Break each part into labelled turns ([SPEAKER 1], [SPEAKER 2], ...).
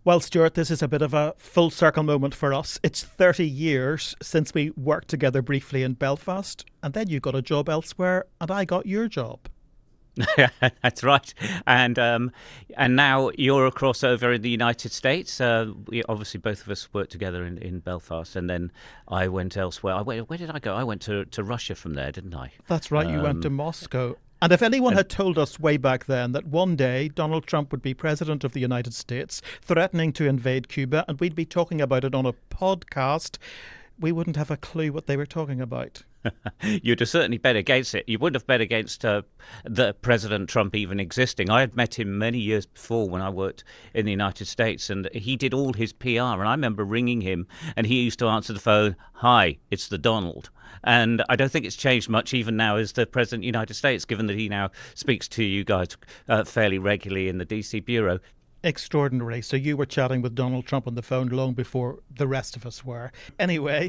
[SPEAKER 1] Well, Stuart, this is a bit of a full circle moment for us. It's 30 years since we worked together briefly in Belfast, and then you got a job elsewhere, and I got your job.
[SPEAKER 2] That's right, and now you're across over in the United States. We obviously both of us worked together in Belfast, and then I went elsewhere. Where did I go? I went to Russia from there, didn't I?
[SPEAKER 1] That's right, you went to Moscow. And if anyone had told us way back then that one day Donald Trump would be president of the United States, threatening to invade Cuba, and we'd be talking about it on a podcast, we wouldn't have a clue what they were talking about.
[SPEAKER 2] You'd have certainly bet against it. You wouldn't have bet against the President Trump even existing. I had met him many years before when I worked in the United States, and he did all his PR. And I remember ringing him, and he used to answer the phone, "Hi, it's the Donald." And I don't think it's changed much even now as the President of the United States, given that he now speaks to you guys fairly regularly in the DC bureau.
[SPEAKER 1] Extraordinary. So you were chatting with Donald Trump on the phone long before the rest of us were. Anyway,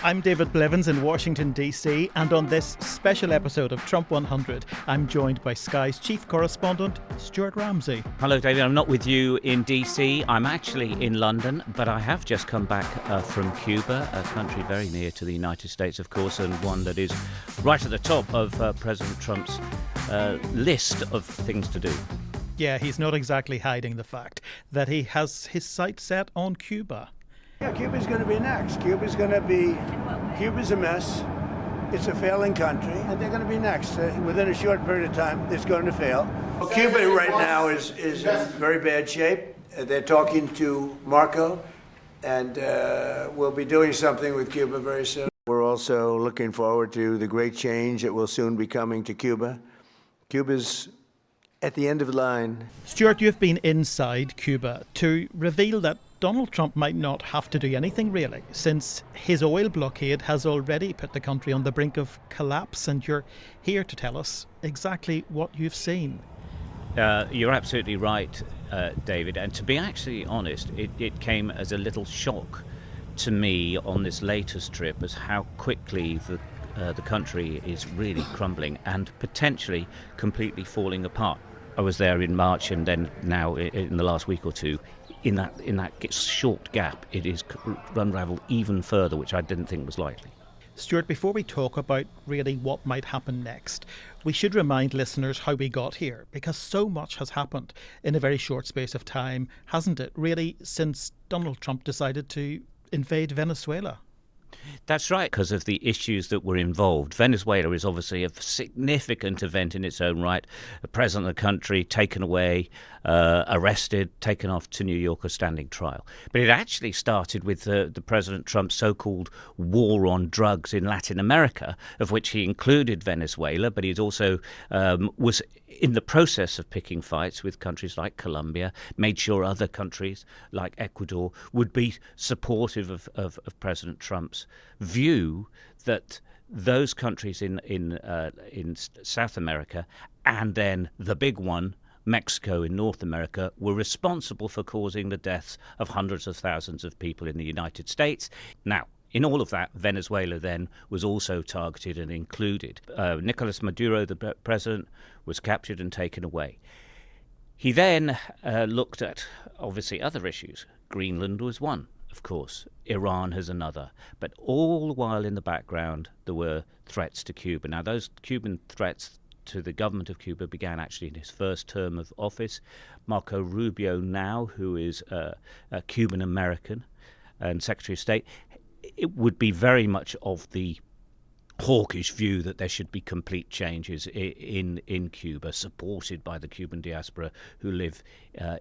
[SPEAKER 1] I'm David Blevins in Washington, D.C., and on this special episode of Trump 100, I'm joined by Sky's chief correspondent, Stuart Ramsay.
[SPEAKER 2] Hello, David. I'm not with you in D.C. I'm actually in London, but I have just come back from Cuba, a country very near to the United States, of course, and one that is right at the top of President Trump's list of things to do.
[SPEAKER 1] Yeah, he's not exactly hiding the fact that he has his sights set on Cuba.
[SPEAKER 3] Yeah, Cuba's going to be next. Cuba's a mess. It's a failing country, and they're going to be next. Within a short period of time, it's going to fail. Well, Cuba right now is in very bad shape. They're talking to Marco, and we'll be doing something with Cuba very soon. We're also looking forward to the great change that will soon be coming to Cuba. Cuba's at the end of the line.
[SPEAKER 1] Stuart, you've been inside Cuba to reveal that Donald Trump might not have to do anything really, since his oil blockade has already put the country on the brink of collapse, and you're here to tell us exactly what you've seen.
[SPEAKER 2] You're absolutely right, David. And to be actually honest, it came as a little shock to me on this latest trip as how quickly the country is really crumbling and potentially completely falling apart. I was there in March, and then now in the last week or two, in that short gap, it is unravelled even further, which I didn't think was likely.
[SPEAKER 1] Stuart, before we talk about really what might happen next, we should remind listeners how we got here, because so much has happened in a very short space of time, hasn't it? Really, since Donald Trump decided to invade Venezuela.
[SPEAKER 2] That's right, because of the issues that were involved. Venezuela is obviously a significant event in its own right. The president of the country taken away, arrested, taken off to New York, a standing trial. But it actually started with the President Trump's so-called war on drugs in Latin America, of which he included Venezuela, but he also was in the process of picking fights with countries like Colombia, made sure other countries like Ecuador would be supportive of President Trump's view that those countries in South America, and then the big one, Mexico in North America, were responsible for causing the deaths of hundreds of thousands of people in the United States. Now, in all of that, Venezuela then was also targeted and included. Nicolas Maduro, the president, was captured and taken away. He then looked at, obviously, other issues. Greenland was one, of course. Iran has another. But all the while in the background, there were threats to Cuba. Now, those Cuban threats to the government of Cuba began actually in his first term of office. Marco Rubio now, who is a Cuban-American and Secretary of State, it would be very much of the hawkish view that there should be complete changes in Cuba, supported by the Cuban diaspora who live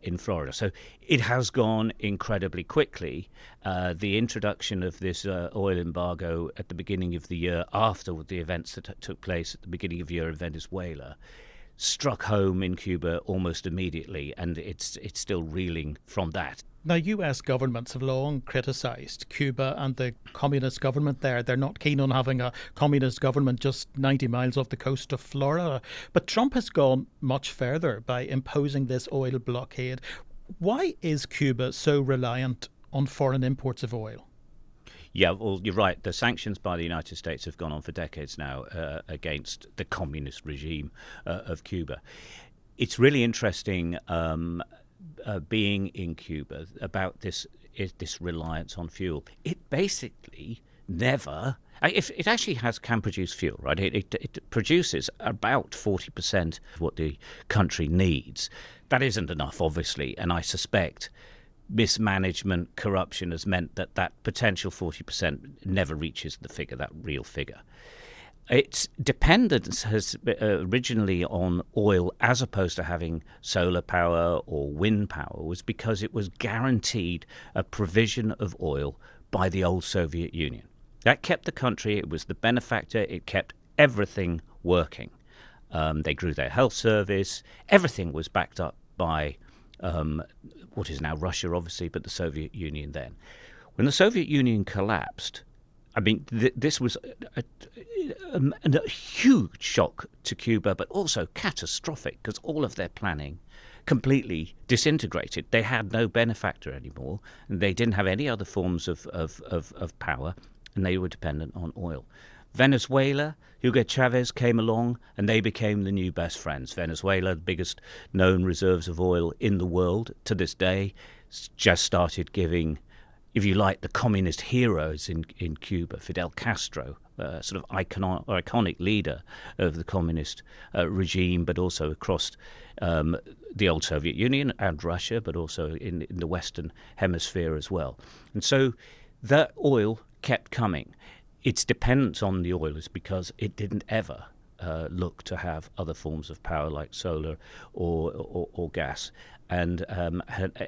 [SPEAKER 2] in Florida. So it has gone incredibly quickly. The introduction of this oil embargo at the beginning of the year, after the events that took place at the beginning of the year in Venezuela, struck home in Cuba almost immediately, and it's still reeling from that.
[SPEAKER 1] Now, US governments have long criticised Cuba and the communist government there. They're not keen on having a communist government just 90 miles off the coast of Florida. But Trump has gone much further by imposing this oil blockade. Why is Cuba so reliant on foreign imports of oil?
[SPEAKER 2] Yeah, well, you're right. The sanctions by the United States have gone on for decades now against the communist regime of Cuba. It's really interesting being in Cuba, about this reliance on fuel. It basically never. It actually can produce fuel, right? It produces about 40% of what the country needs. That isn't enough, obviously, and I suspect mismanagement, corruption has meant that potential 40% never reaches that real figure. Its dependence has originally on oil, as opposed to having solar power or wind power, was because it was guaranteed a provision of oil by the old Soviet Union. That kept the country, it was the benefactor, it kept everything working. They grew their health service, everything was backed up by what is now Russia, obviously, but the Soviet Union then. When the Soviet Union collapsed, I mean, this was a huge shock to Cuba, but also catastrophic, because all of their planning completely disintegrated. They had no benefactor anymore, and they didn't have any other forms of power, and they were dependent on oil. Venezuela, Hugo Chavez came along, and they became the new best friends. Venezuela, the biggest known reserves of oil in the world to this day, just started giving, if you like, the communist heroes in Cuba, Fidel Castro, sort of iconic leader of the communist regime, but also across the old Soviet Union and Russia, but also in the Western Hemisphere as well. And so that oil kept coming. Its dependence on the oil is because it didn't ever look to have other forms of power like solar or gas. And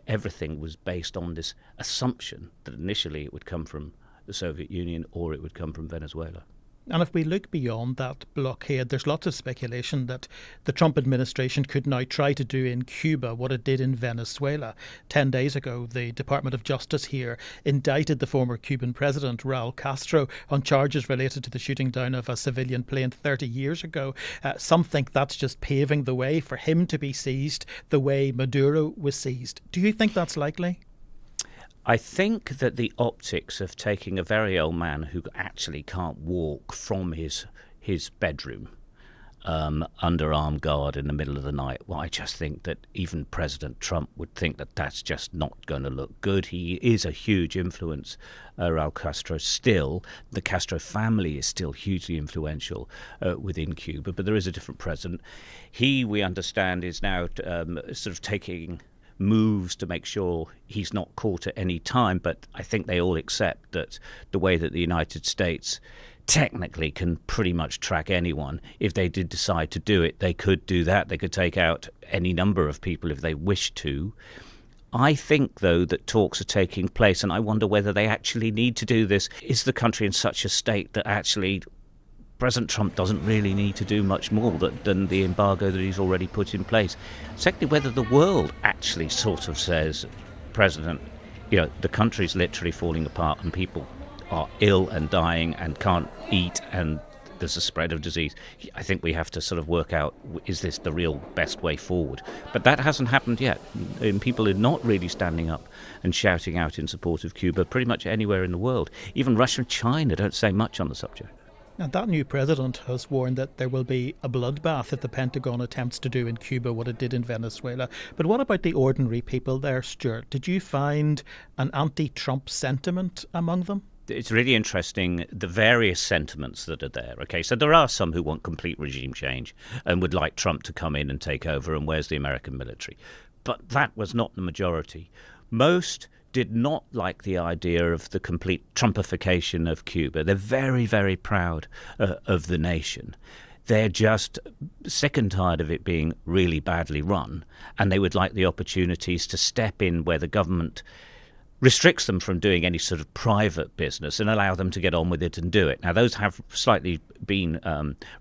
[SPEAKER 2] everything was based on this assumption that initially it would come from the Soviet Union or it would come from Venezuela.
[SPEAKER 1] And if we look beyond that blockade, there's lots of speculation that the Trump administration could now try to do in Cuba what it did in Venezuela. 10 days ago, the Department of Justice here indicted the former Cuban president, Raul Castro, on charges related to the shooting down of a civilian plane 30 years ago. Some think that's just paving the way for him to be seized the way Maduro was seized. Do you think that's likely?
[SPEAKER 2] I think that the optics of taking a very old man who actually can't walk from his bedroom under armed guard in the middle of the night, well, I just think that even President Trump would think that that's just not going to look good. He is a huge influence, Raul Castro still. The Castro family is still hugely influential within Cuba, but there is a different president. He, we understand, is now sort of taking moves to make sure he's not caught at any time, but I think they all accept that the way that the United States technically can pretty much track anyone, if they did decide to do it, they could do that. They could take out any number of people if they wished to. I think, though, that talks are taking place, and I wonder whether they actually need to do this. Is the country in such a state that actually President Trump doesn't really need to do much more than the embargo that he's already put in place? Secondly, whether the world actually sort of says, President, the country's literally falling apart and people are ill and dying and can't eat and there's a spread of disease. I think we have to sort of work out, is this the real best way forward? But that hasn't happened yet. And people are not really standing up and shouting out in support of Cuba pretty much anywhere in the world. Even Russia and China don't say much on the subject.
[SPEAKER 1] Now, that new president has warned that there will be a bloodbath if the Pentagon attempts to do in Cuba what it did in Venezuela. But what about the ordinary people there, Stuart? Did you find an anti-Trump sentiment among them?
[SPEAKER 2] It's really interesting, the various sentiments that are there. Okay, so there are some who want complete regime change and would like Trump to come in and take over, and where's the American military? But that was not the majority. Most did not like the idea of the complete Trumpification of Cuba. They're very, very proud of the nation. They're just sick and tired of it being really badly run, and they would like the opportunities to step in where the government restricts them from doing any sort of private business and allow them to get on with it and do it. Now, those have slightly been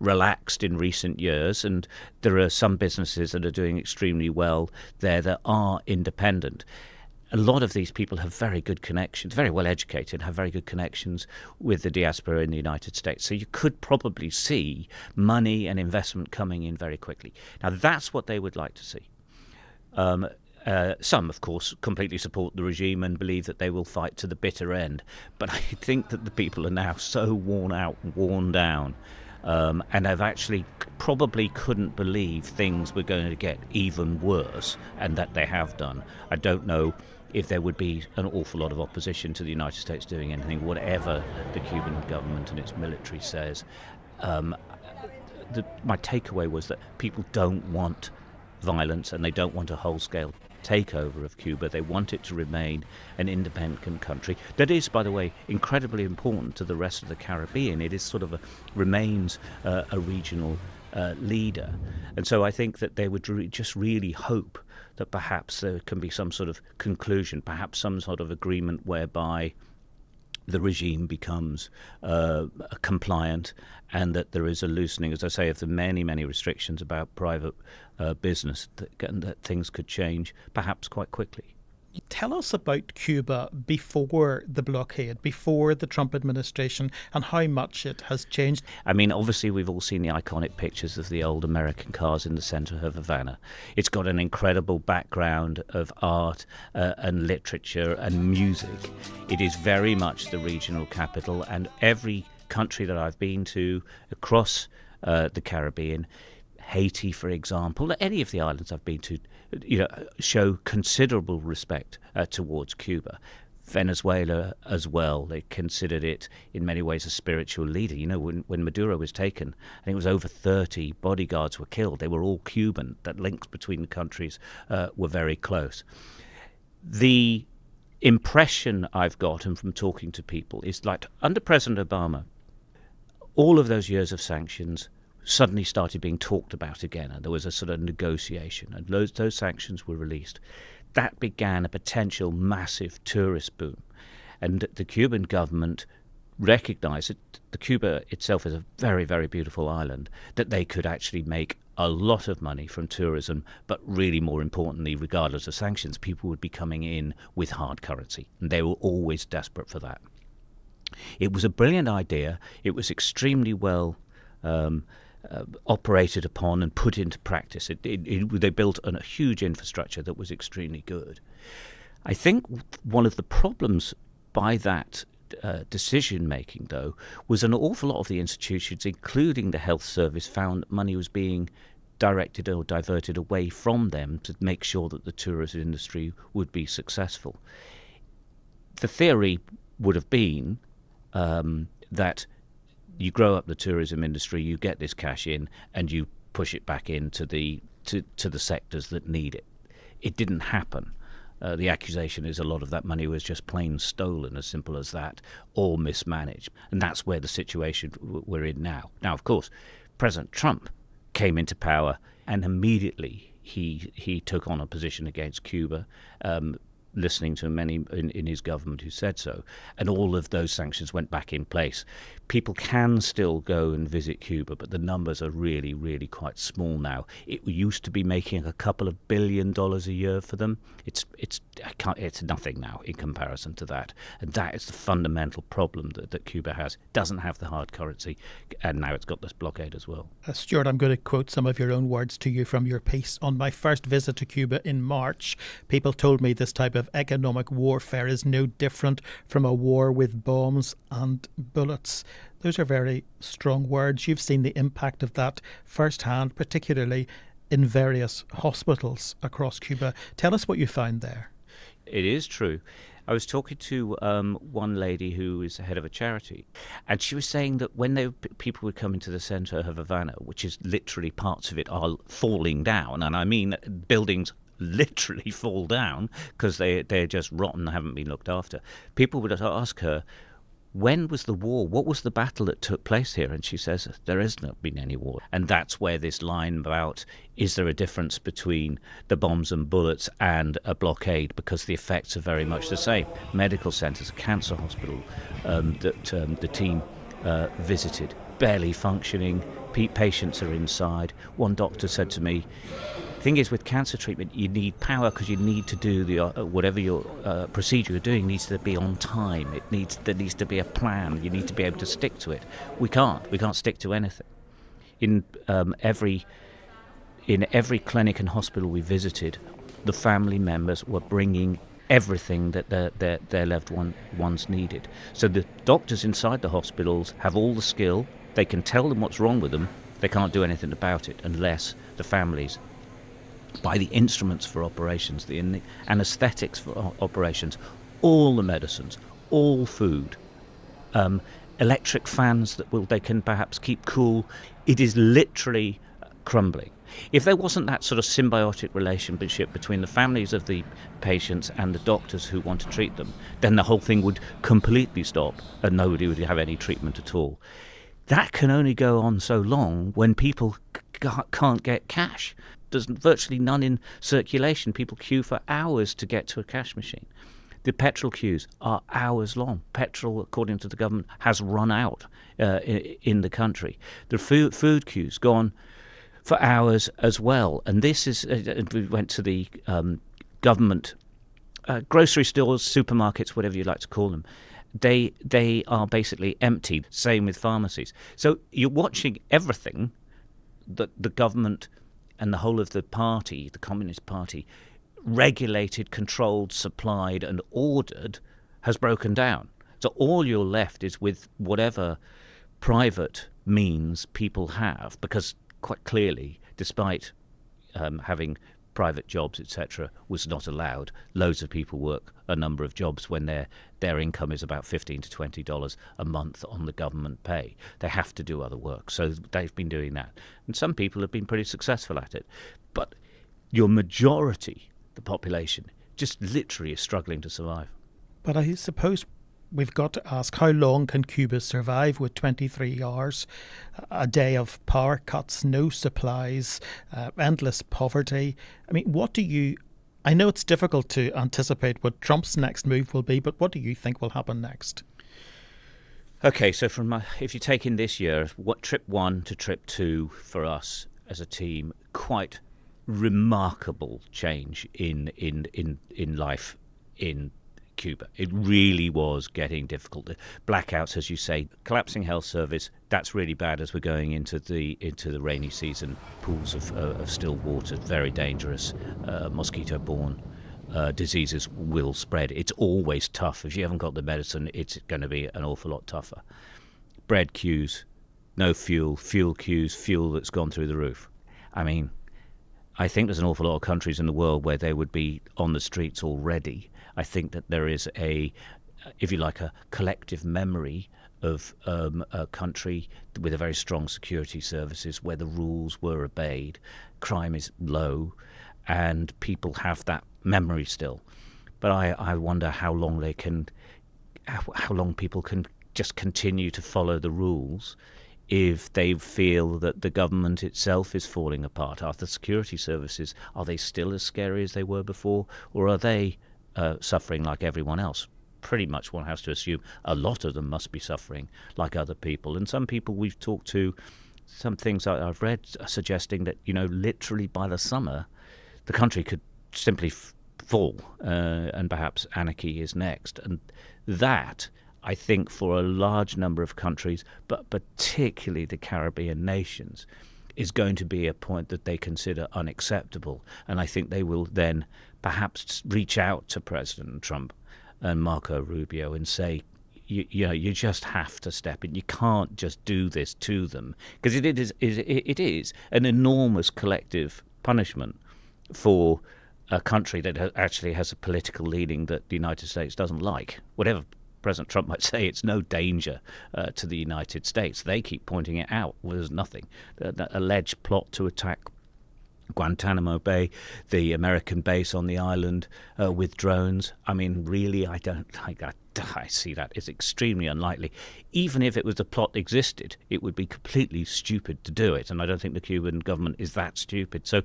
[SPEAKER 2] relaxed in recent years, and there are some businesses that are doing extremely well there that are independent. A lot of these people have very good connections, very well educated, have very good connections with the diaspora in the United States. So you could probably see money and investment coming in very quickly. Now, that's what they would like to see. Some, of course, completely support the regime and believe that they will fight to the bitter end. But I think that the people are now so worn out, worn down and have actually probably couldn't believe things were going to get even worse, and that they have done. I don't know if there would be an awful lot of opposition to the United States doing anything, whatever the Cuban government and its military says. My takeaway was that people don't want violence, and they don't want a whole-scale takeover of Cuba. They want it to remain an independent country that is, by the way, incredibly important to the rest of the Caribbean. It is sort of remains a regional leader, and so I think that they would just really hope that perhaps there can be some sort of conclusion, perhaps some sort of agreement whereby the regime becomes compliant, and that there is a loosening, as I say, of the many, many restrictions about private business, that things could change perhaps quite quickly.
[SPEAKER 1] Tell us about Cuba before the blockade, before the Trump administration, and how much it has changed.
[SPEAKER 2] I mean, obviously, we've all seen the iconic pictures of the old American cars in the center of Havana. It's got an incredible background of art and literature and music. It is very much the regional capital, and every country that I've been to across the Caribbean, Haiti, for example, any of the islands I've been to, show considerable respect towards Cuba. Venezuela as well, they considered it in many ways a spiritual leader. When Maduro was taken, I think it was over 30 bodyguards were killed. They were all Cuban. That links between the countries were very close. The impression I've gotten from talking to people is like under President Obama, all of those years of sanctions suddenly started being talked about again, and there was a sort of negotiation, and those sanctions were released. That began a potential massive tourist boom, and the Cuban government recognized that Cuba itself is a very, very beautiful island, that they could actually make a lot of money from tourism, but really more importantly, regardless of sanctions, people would be coming in with hard currency, and they were always desperate for that. It was a brilliant idea. It was extremely well operated upon and put into practice. They built a huge infrastructure that was extremely good. I think one of the problems by that decision-making, though, was an awful lot of the institutions, including the health service, found that money was being directed or diverted away from them to make sure that the tourism industry would be successful. The theory would have been that you grow up the tourism industry, you get this cash in, and you push it back into the sectors that need it. It didn't happen. The accusation is a lot of that money was just plain stolen, as simple as that, or mismanaged. And that's where the situation we're in now. Now, of course, President Trump came into power, and immediately he took on a position against Cuba, listening to many in his government who said so, and all of those sanctions went back in place. People can still go and visit Cuba, but the numbers are really, really quite small now. It used to be making a couple of $1 billion a year for them. It's nothing now in comparison to that, and that is the fundamental problem that Cuba has. It doesn't have the hard currency, and now it's got this blockade as well.
[SPEAKER 1] Stuart, I'm going to quote some of your own words to you from your piece. On my first visit to Cuba in March, people told me this type of economic warfare is no different from a war with bombs and bullets. Those are very strong words. You've seen the impact of that firsthand, particularly in various hospitals across Cuba. Tell us what you found there.
[SPEAKER 2] It is true. I was talking to one lady who is the head of a charity, and she was saying that when people would come into the center of Havana, which is literally parts of it are falling down, and I mean buildings literally fall down because they're just rotten and haven't been looked after. People would ask her, when was the war? What was the battle that took place here? And she says, there has not been any war. And that's where this line about, is there a difference between the bombs and bullets and a blockade? Because the effects are very much the same. Medical centers, a cancer hospital that the team visited, barely functioning. Patients are inside. One doctor said to me, the thing is, with cancer treatment, you need power because you need to do whatever your procedure you're doing needs to be on time. There needs to be a plan. You need to be able to stick to it. We can't stick to anything. In every clinic and hospital we visited, the family members were bringing everything that their loved ones needed. So the doctors inside the hospitals have all the skill. They can tell them what's wrong with them. They can't do anything about it unless the families buy the instruments for operations, the anaesthetics for operations, all the medicines, all food, electric fans they can perhaps keep cool. It is literally crumbling. If there wasn't that sort of symbiotic relationship between the families of the patients and the doctors who want to treat them, then the whole thing would completely stop and nobody would have any treatment at all. That can only go on so long when people can't get cash. There's virtually none in circulation. People queue for hours to get to a cash machine. The petrol queues are hours long. Petrol, according to the government, has run out in the country. The food queues go on for hours as well. And this is, we went to the government grocery stores, supermarkets, whatever you like to call them. They are basically empty. Same with pharmacies. So you're watching everything that the government and the whole of the party, the Communist Party, regulated, controlled, supplied and ordered has broken down. So all you're left is with whatever private means people have, because quite clearly, despite having private jobs, etc., was not allowed. Loads of people work a number of jobs when their income is about $15 to $20 a month on the government pay. They have to do other work, so they've been doing that. And some people have been pretty successful at it. But your majority, the population, just literally is struggling to survive.
[SPEAKER 1] But I suppose we've got to ask, how long can Cuba survive with 23 hours a day of power cuts, no supplies, endless poverty? I mean, I know it's difficult to anticipate what Trump's next move will be, but what do you think will happen next?
[SPEAKER 2] Okay, so if you take in this year, what trip 1 to trip 2 for us as a team, quite remarkable change in life in Cuba. It really was getting difficult. The blackouts, as you say, collapsing health service, that's really bad as we're going into the rainy season. Pools of still water, very dangerous, mosquito-borne diseases will spread. It's always tough. If you haven't got the medicine, it's going to be an awful lot tougher. Bread queues, no fuel queues, fuel that's gone through the roof. I mean, I think there's an awful lot of countries in the world where they would be on the streets already. I think that there is if you like, a collective memory of a country with a very strong security services where the rules were obeyed, crime is low, and people have that memory still. But I wonder how long people can just continue to follow the rules if they feel that the government itself is falling apart. Are the security services, are they still as scary as they were before, or are they suffering like everyone else? Pretty much one has to assume a lot of them must be suffering like other people. And some people we've talked to, some things I've read are suggesting that, literally by the summer, the country could simply fall and perhaps anarchy is next. And that, I think, for a large number of countries, but particularly the Caribbean nations, is going to be a point that they consider unacceptable. And I think they will then perhaps reach out to President Trump and Marco Rubio and say, you just have to step in. You can't just do this to them, because it is an enormous collective punishment for a country that actually has a political leaning that the United States doesn't like. Whatever President Trump might say, it's no danger to the United States. They keep pointing it out. Well, there's nothing. The alleged plot to attack Guantanamo Bay, the American base on the island with drones. I mean, really, I don't like that. I see that. It's extremely unlikely. Even if it was a plot existed, it would be completely stupid to do it. And I don't think the Cuban government is that stupid. So,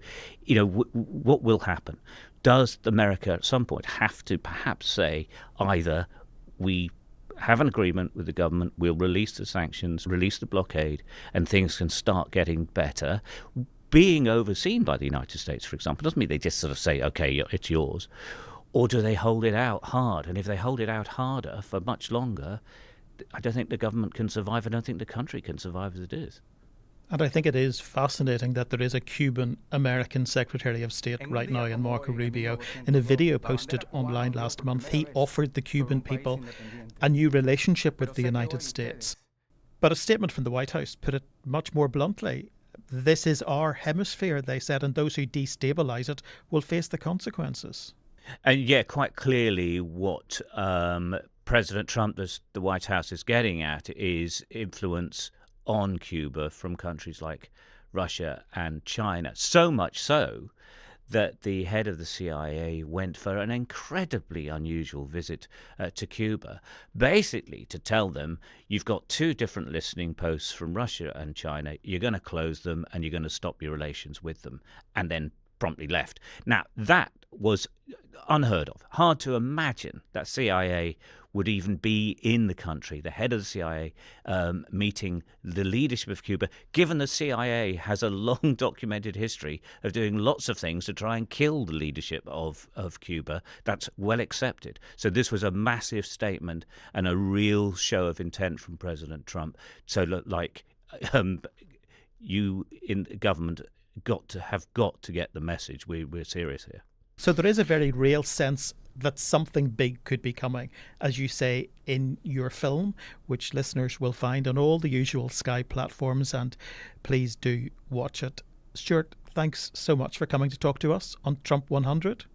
[SPEAKER 2] what will happen? Does America at some point have to perhaps say either we have an agreement with the government, we'll release the sanctions, release the blockade, and things can start getting better, being overseen by the United States, for example? Doesn't mean they just sort of say, okay, it's yours. Or do they hold it out hard? And if they hold it out harder for much longer, I don't think the government can survive. I don't think the country can survive as it is. And
[SPEAKER 1] I think it is fascinating that there is a Cuban-American Secretary of State right now in Marco Rubio. In a video posted online last month, he offered the Cuban people a new relationship with the United States. But a statement from the White House put it much more bluntly. This is our hemisphere, they said, and those who destabilise it will face the consequences.
[SPEAKER 2] And yeah, quite clearly what President Trump, the White House, is getting at is influence on Cuba from countries like Russia and China. So much so that the head of the CIA went for an incredibly unusual visit to Cuba, basically to tell them, you've got two different listening posts from Russia and China, you're going to close them and you're going to stop your relations with them, and then promptly left. Now, that was unheard of. Hard to imagine that CIA would even be in the country, the head of the CIA meeting the leadership of Cuba, given the CIA has a long documented history of doing lots of things to try and kill the leadership of Cuba. That's well accepted. So this was a massive statement and a real show of intent from President Trump. So you in government have got to get the message. We're serious here.
[SPEAKER 1] So there is a very real sense that something big could be coming, as you say in your film, which listeners will find on all the usual Sky platforms, and please do watch it. Stuart, thanks so much for coming to talk to us on Trump 100.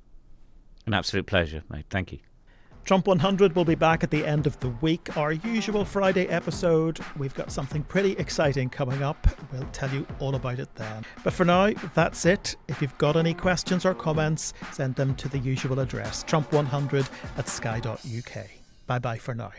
[SPEAKER 2] An absolute pleasure, mate. Thank you.
[SPEAKER 1] Trump 100 will be back at the end of the week, our usual Friday episode. We've got something pretty exciting coming up. We'll tell you all about it then. But for now, that's it. If you've got any questions or comments, send them to the usual address, trump100@sky.uk. Bye-bye for now.